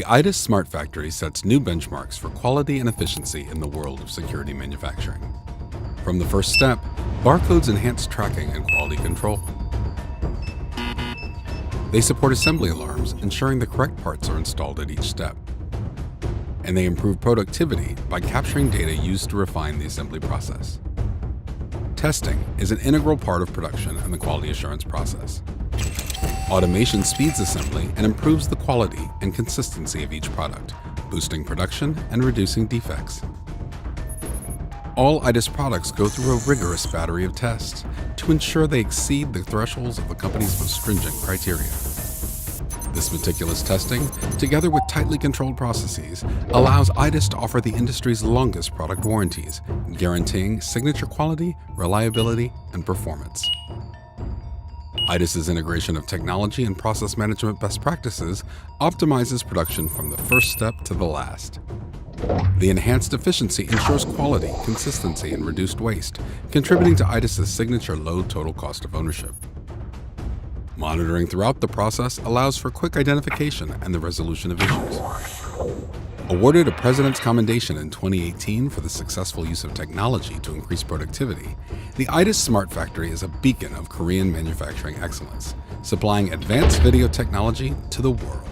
The IDIS Smart Factory sets new benchmarks for quality and efficiency in the world of security manufacturing. From the first step, barcodes enhance tracking and quality control. They support assembly alarms, ensuring the correct parts are installed at each step. And they improve productivity by capturing data used to refine the assembly process. Testing is an integral part of production and the quality assurance process. Automation speeds assembly and improves the quality and consistency of each product, boosting production and reducing defects. All IDIS products go through a rigorous battery of tests to ensure they exceed the thresholds of the company's most stringent criteria. This meticulous testing, together with tightly controlled processes, allows IDIS to offer the industry's longest product warranties, guaranteeing signature quality, reliability, and performance. IDIS's integration of technology and process management best practices optimizes production from the first step to the last. The enhanced efficiency ensures quality, consistency, and reduced waste, contributing to IDIS's signature low total cost of ownership. Monitoring throughout the process allows for quick identification and the resolution of issues. Awarded a President's Commendation in 2018 for the successful use of technology to increase productivity, the IDIS Smart Factory is a beacon of Korean manufacturing excellence, supplying advanced video technology to the world.